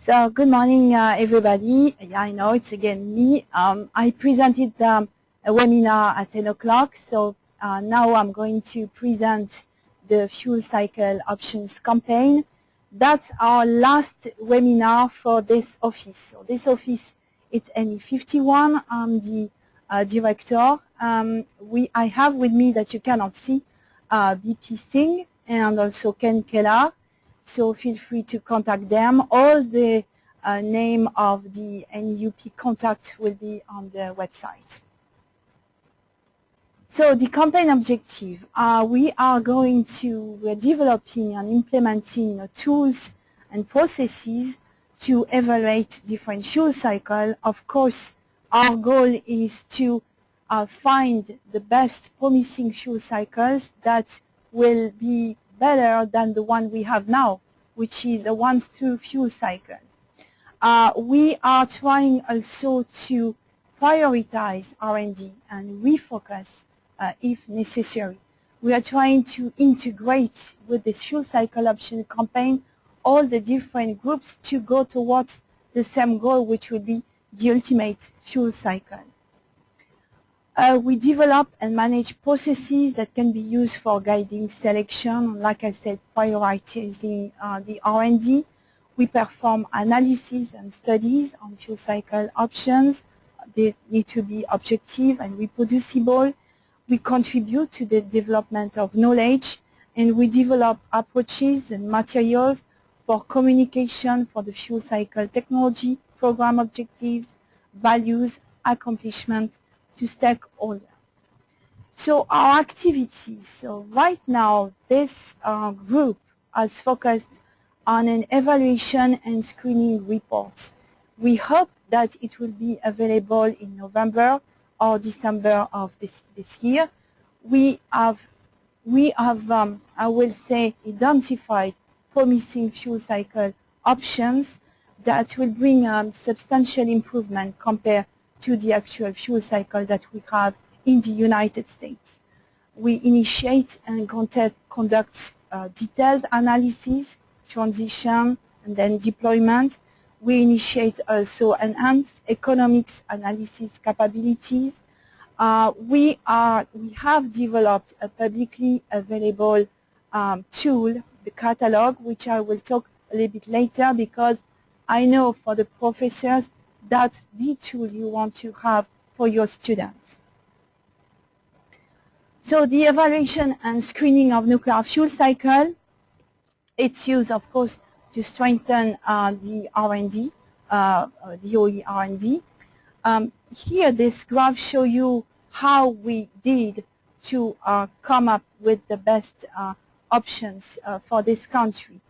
So good morning, everybody. Yeah, I know it's again me. I presented a webinar at 10 o'clock, so now I'm going to present the fuel cycle options campaign. That's our last webinar for this office. So this office, it's NE51. I'm the director. I have with me that you cannot see BP Singh and also Ken Keller. So feel free to contact them. All the name of the NEUP contact will be on the website. So the campaign objective, we're developing and implementing tools and processes to evaluate different fuel cycle. Of course, our goal is to find the best promising fuel cycles that will be better than the one we have now, which is a once-through fuel cycle. We are trying also to prioritize R&D and refocus if necessary. We are trying to integrate with this fuel cycle option campaign all the different groups to go towards the same goal, which would be the ultimate fuel cycle. We develop and manage processes that can be used for guiding selection. Like I said, prioritizing the R&D. We perform analysis and studies on fuel cycle options. They need to be objective and reproducible. We contribute to the development of knowledge, and we develop approaches and materials for communication for the fuel cycle technology, program objectives, values, accomplishments, to stakeholders. So our activities, so right now this group has focused on an evaluation and screening report. We hope that it will be available in November or December of this year. We have I will say, identified promising fuel cycle options that will bring substantial improvement compared to the actual fuel cycle that we have in the United States. We initiate and conduct detailed analysis, transition, and then deployment. We initiate also enhanced economics analysis capabilities. We have developed a publicly available tool, the catalog, which I will talk a little bit later, because I know for the professors that's the tool you want to have for your students. So the evaluation and screening of nuclear fuel cycle, it's used, of course, to strengthen the R&D, DOE R&D. Here, this graph shows you how we did to come up with the best options for this country.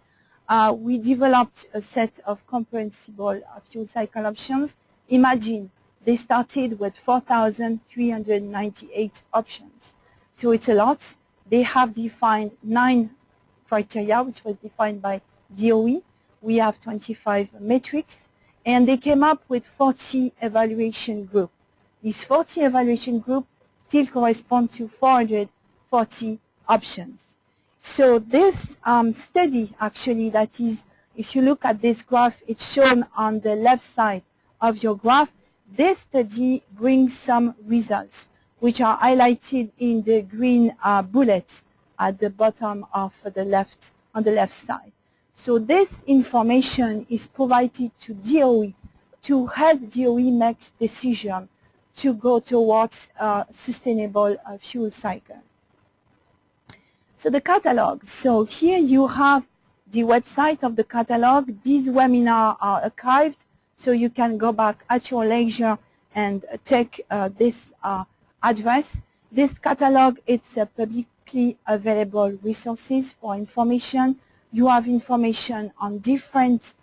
We developed a set of comprehensible fuel cycle options. Imagine they started with 4,398 options. So it's a lot. They have defined 9 criteria, which was defined by DOE. We have 25 metrics, and they came up with 40 evaluation groups. These 40 evaluation groups still correspond to 440 options. So this study, actually, that is, if you look at this graph, it's shown on the left side of your graph. This study brings some results, which are highlighted in the green bullets at the bottom of the left, on the left side. So this information is provided to DOE to help DOE make decisions to go towards sustainable fuel cycle. So the catalog. So here you have the website of the catalog. These webinars are archived, so you can go back at your leisure and take this address. This catalog, it's a publicly available resources for information. You have information on different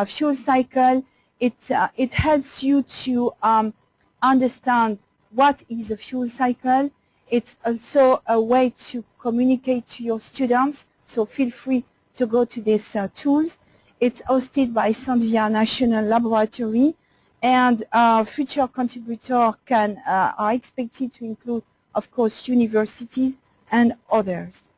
fuel cycle. It helps you to understand what is a fuel cycle. It's also a way to communicate to your students, so feel free to go to these tools. It's hosted by Sandia National Laboratory, and future contributors are expected to include, of course, universities and others.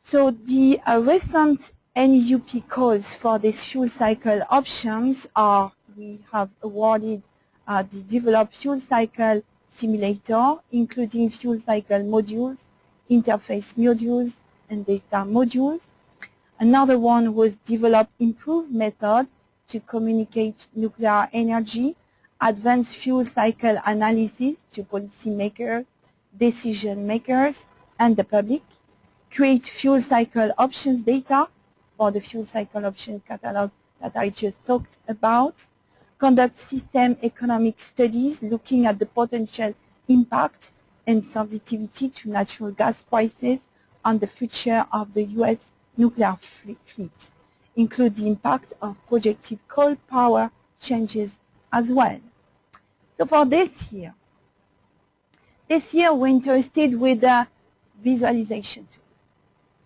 So the recent NUP calls for these fuel cycle options are, we have awarded the developed fuel cycle simulator, including fuel cycle modules, interface modules, and data modules. Another one was develop improved method to communicate nuclear energy, advanced fuel cycle analysis to policymakers, decision makers, and the public, create fuel cycle options data for the fuel cycle option catalog that I just talked about, conduct system economic studies looking at the potential impact and sensitivity to natural gas prices on the future of the U.S. nuclear fleet, include the impact of projected coal power changes as well. So for this year we're interested with the visualization tool.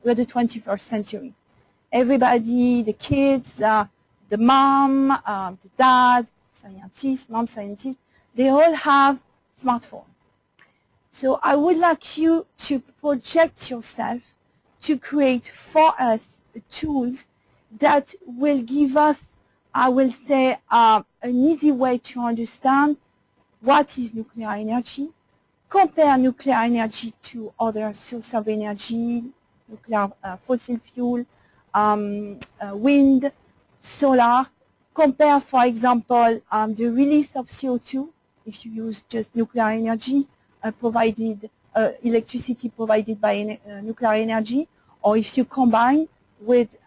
We're the 21st century. Everybody, the kids, the mom, the dad, scientists, non-scientists, they all have smartphones. So I would like you to project yourself to create for us tools that will give us, I will say, an easy way to understand what is nuclear energy, compare nuclear energy to other sources of energy, nuclear fossil fuel, wind, solar, compare, for example, the release of CO2 if you use just nuclear energy, electricity provided by nuclear energy, or if you combine with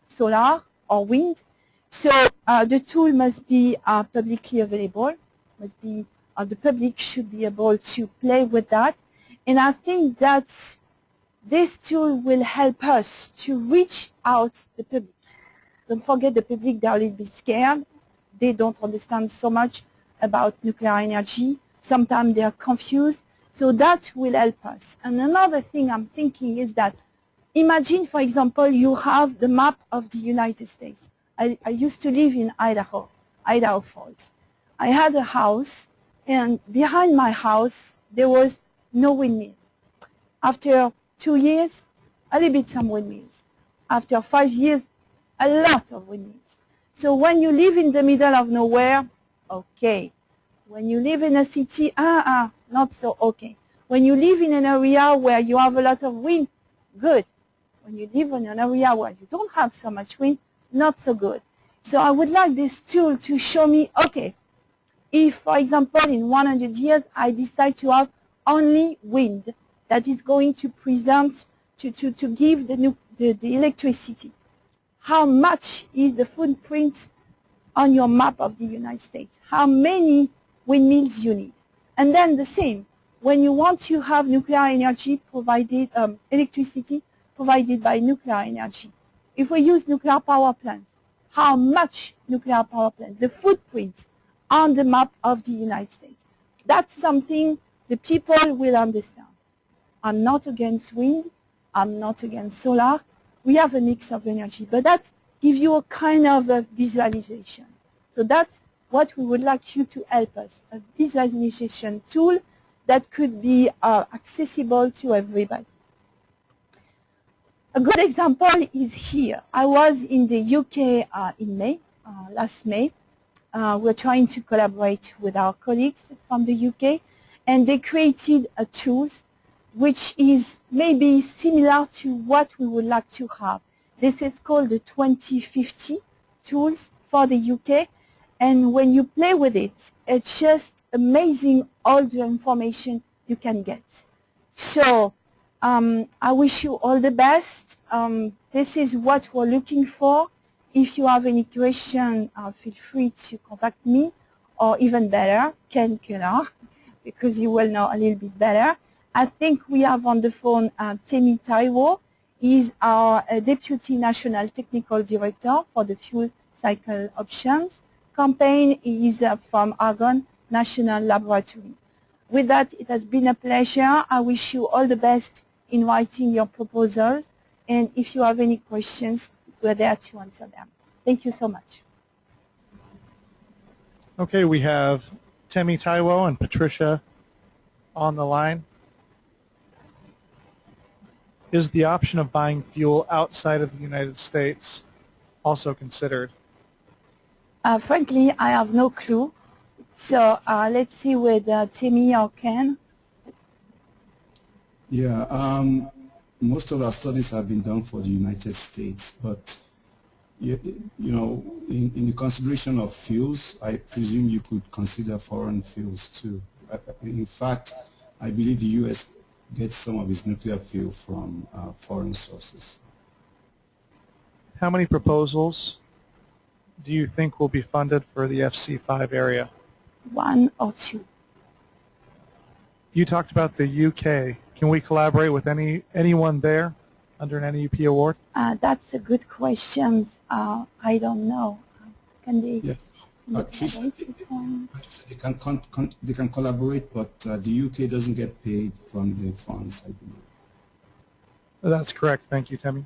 solar or wind. So the tool must be publicly available, must be, the public should be able to play with that. And I think that this tool will help us to reach out the public. Don't forget, the public, they're a little bit scared. They don't understand so much about nuclear energy. Sometimes they are confused. So that will help us. And another thing I'm thinking is that, imagine, for example, you have the map of the United States. I used to live in Idaho Falls. I had a house, and behind my house, there was no windmill. After 2 years, a little bit some windmills. After 5 years, a lot of windmills. So when you live in the middle of nowhere, okay. When you live in a city, not so okay. When you live in an area where you have a lot of wind, good. When you live in an area where you don't have so much wind, not so good. So I would like this tool to show me, okay, if, for example, in 100 years, I decide to have only wind that is going to present, to give the electricity, how much is the footprint on your map of the United States? How many windmills you need? And then the same, when you want to have nuclear energy provided, electricity provided by nuclear energy. If we use nuclear power plants, how much nuclear power plants, the footprint on the map of the United States. That's something the people will understand. I'm not against wind, I'm not against solar. We have a mix of energy, but that gives you a kind of a visualization. So that's what we would like you to help us, a visualization tool that could be accessible to everybody. A good example is here. I was in the UK in May, last May. We're trying to collaborate with our colleagues from the UK, and they created a tool which is maybe similar to what we would like to have. This is called the 2050 tools for the UK, and when you play with it, it's just amazing all the information you can get. So I wish you all the best. This is what we're looking for. If you have any question, feel free to contact me, or even better, Ken Keller, because you will know a little bit better. I think we have on the phone Temi Taiwo. He's our Deputy National Technical Director for the Fuel Cycle Options campaign. He is from Argonne National Laboratory. With that, it has been a pleasure. I wish you all the best in writing your proposals. And if you have any questions, we're there to answer them. Thank you so much. Okay, we have Temi Taiwo and Patricia on the line. Is the option of buying fuel outside of the United States also considered? Frankly, I have no clue. So let's see with Timmy or Ken. Yeah, most of our studies have been done for the United States, but you know, in the consideration of fuels, I presume you could consider foreign fuels too. In fact, I believe the U.S. gets some of its nuclear fuel from foreign sources. How many proposals do you think will be funded for the FC-5 area? 1 or 2. You talked about the UK. Can we collaborate with anyone there under an NEP award? That's a good question. I don't know. Can they? Yes. They can collaborate, but the UK doesn't get paid from the funds, I believe. That's correct. Thank you, Temi.